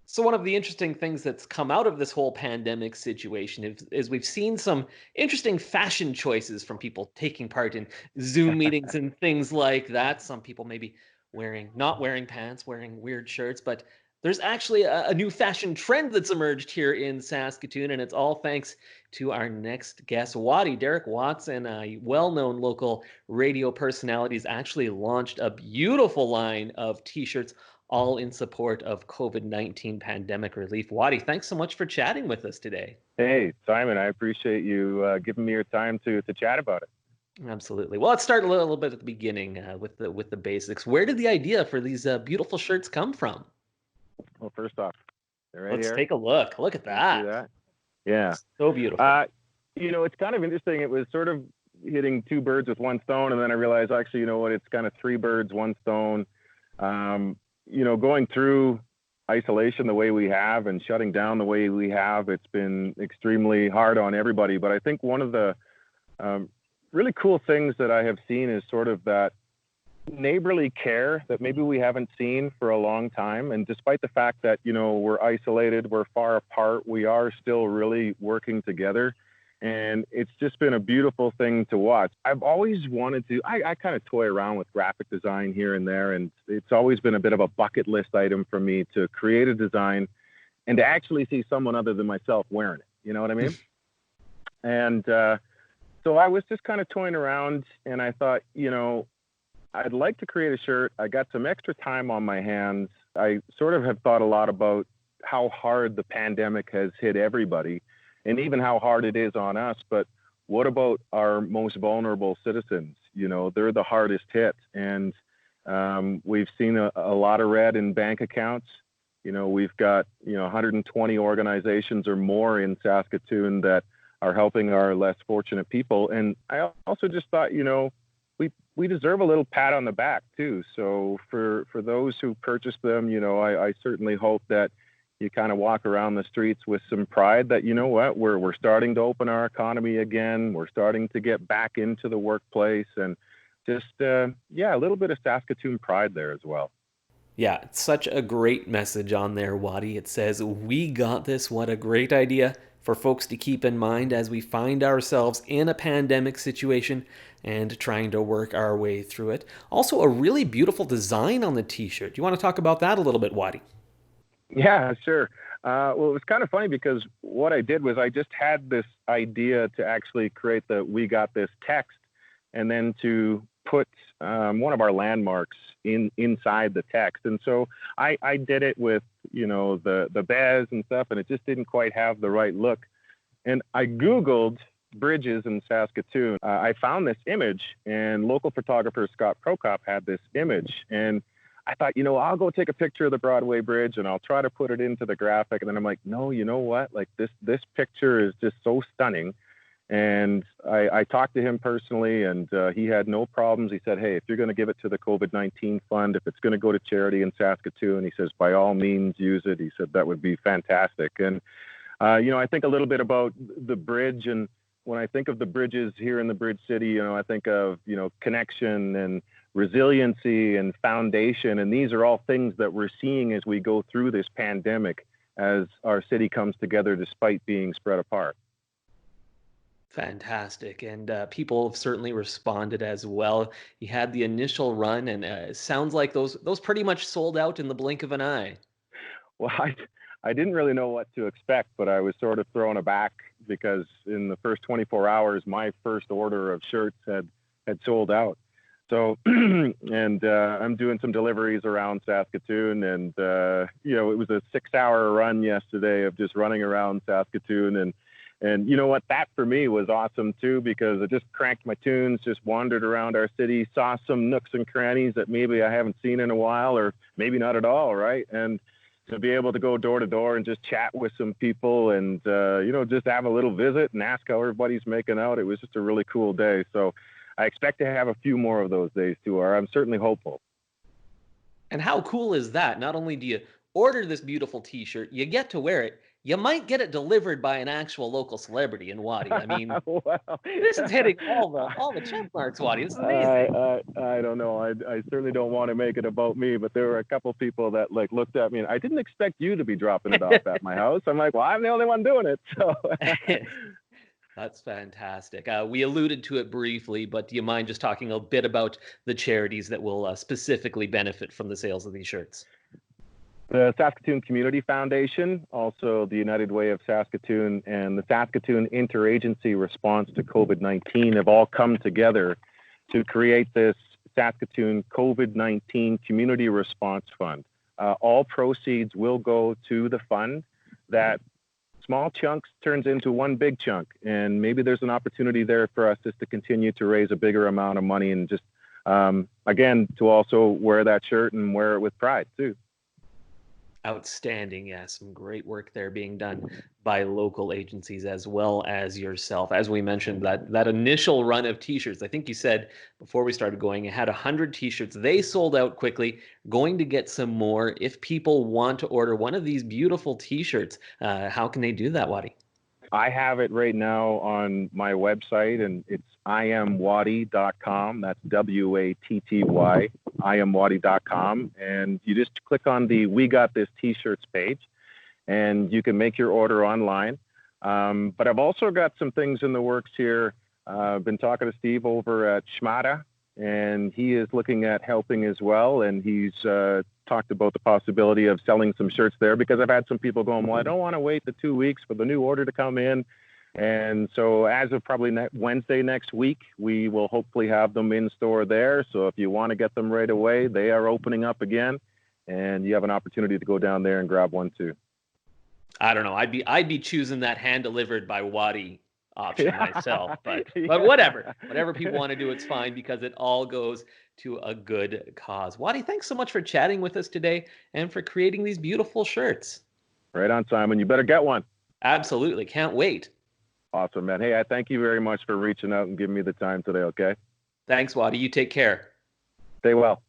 So one of the interesting things that's come out of this whole pandemic situation is we've seen some interesting fashion choices from people taking part in Zoom meetings and things like that. Some people maybe not wearing pants, wearing weird shirts, but there's actually a new fashion trend that's emerged here in Saskatoon, and it's all thanks to our next guest, Watty. Derek Watson, a well-known local radio personality, has actually launched a beautiful line of T-shirts all in support of COVID-19 pandemic relief. Watty, thanks so much for chatting with us today. Hey, Simon, I appreciate you giving me your time to chat about it. Absolutely. Well, let's start a little bit at the beginning with the basics. Where did the idea for these beautiful shirts come from? Well, first off, they're right Let's here. take a look. Look at Can you see that. that? Yeah. So beautiful. Uh, it's kind of interesting. It was sort of hitting two birds with one stone, and then I realized, actually, you know what? It's kind of three birds, one stone. Going through isolation the way we have and shutting down the way we have, it's been extremely hard on everybody. But I think one of the really cool things that I have seen is sort of that neighborly care that maybe we haven't seen for a long time. And despite the fact that, we're isolated, we're far apart, we are still really working together. And it's just been a beautiful thing to watch. I've always wanted to, I kind of toy around with graphic design here and there. And it's always been a bit of a bucket list item for me to create a design and to actually see someone other than myself wearing it. You know what I mean? And so I was just kind of toying around and I thought, I'd like to create a shirt. I got some extra time on my hands. I sort of have thought a lot about how hard the pandemic has hit everybody and even how hard it is on us. But what about our most vulnerable citizens? They're the hardest hit. And we've seen a lot of red in bank accounts. We've got, 120 organizations or more in Saskatoon that are helping our less fortunate people. And I also just thought, we deserve a little pat on the back too. So for those who purchase them, I certainly hope that you kind of walk around the streets with some pride that, we're starting to open our economy again. We're starting to get back into the workplace and just, a little bit of Saskatoon pride there as well. Yeah, it's such a great message on there, Watty. It says, "We got this." What a great idea for folks to keep in mind as we find ourselves in a pandemic situation and trying to work our way through it. Also, a really beautiful design on the t-shirt. Do you want to talk about that a little bit, Watty? Yeah, sure. Well, it was kind of funny because what I did was I just had this idea to actually create the "We Got This" text and then to put one of our landmarks inside the text. And so I did it with, the bez and stuff, and it just didn't quite have the right look. And I Googled bridges in Saskatoon. I found this image, and local photographer Scott Prokop had this image. And I thought, I'll go take a picture of the Broadway Bridge and I'll try to put it into the graphic. And then I'm like, no, you know what? Like this picture is just so stunning. And I talked to him personally, and he had no problems. He said, hey, if you're going to give it to the COVID-19 fund, if it's going to go to charity in Saskatoon, he says, by all means, use it. He said that would be fantastic. And, I think a little bit about the bridge. And when I think of the bridges here in the Bridge City, I think of, connection and resiliency and foundation. And these are all things that we're seeing as we go through this pandemic, as our city comes together despite being spread apart. Fantastic. And people have certainly responded as well. You had the initial run, and it sounds like those pretty much sold out in the blink of an eye. Well, I didn't really know what to expect, but I was sort of thrown aback because in the first 24 hours, my first order of shirts had sold out. So, and I'm doing some deliveries around Saskatoon, and it was a 6-hour run yesterday of just running around Saskatoon, and you know what, that for me was awesome too, because I just cranked my tunes, just wandered around our city, saw some nooks and crannies that maybe I haven't seen in a while, or maybe not at all, right? And to be able to go door to door and just chat with some people and, just have a little visit and ask how everybody's making out. It was just a really cool day. So I expect to have a few more of those days too, or I'm certainly hopeful. And how cool is that? Not only do you order this beautiful T-shirt, you get to wear it. You might get it delivered by an actual local celebrity in Watty. I mean, Well, this is hitting all the check marks, Watty. This is amazing. I don't know. I certainly don't want to make it about me, but there were a couple people that like looked at me and I didn't expect you to be dropping it off at my house. I'm like, well, I'm the only one doing it. So That's fantastic. We alluded to it briefly, but do you mind just talking a bit about the charities that will specifically benefit from the sales of these shirts? the Saskatoon Community Foundation, also the United Way of Saskatoon, and the Saskatoon Interagency Response to COVID-19 have all come together to create this Saskatoon COVID-19 Community Response Fund. All proceeds will go to the fund. That small chunks turns into one big chunk, and maybe there's an opportunity there for us just to continue to raise a bigger amount of money and just, again, to also wear that shirt and wear it with pride too. Outstanding. Yeah, some great work there being done by local agencies as well as yourself. As we mentioned, that initial run of T-shirts, I think you said before we started going, it had 100 T-shirts. They sold out quickly. Going to get some more. If people want to order one of these beautiful T-shirts, how can they do that, Watty? I have it right now on my website, and it's iamwatty.com. That's WATTY, iamwatty.com. And you just click on the We Got This T-shirts page, and you can make your order online. But I've also got some things in the works here. I've been talking to Steve over at Schmada, and he is looking at helping as well. And he's talked about the possibility of selling some shirts there, because I've had some people going, well, I don't want to wait the 2 weeks for the new order to come in. And so as of probably Wednesday next week, we will hopefully have them in store there. So if you want to get them right away, they are opening up again, and you have an opportunity to go down there and grab one too. I don't know. I'd be choosing that hand delivered by Watty option myself, but Yeah. whatever people want to do, it's fine, because it all goes to a good cause. Watty, thanks so much for chatting with us today and for creating these beautiful shirts. Right on, Simon. You better get one. Absolutely. Can't wait. Awesome, man. Hey, I thank you very much for reaching out and giving me the time today, okay? Thanks, Watty. You take care. Stay well.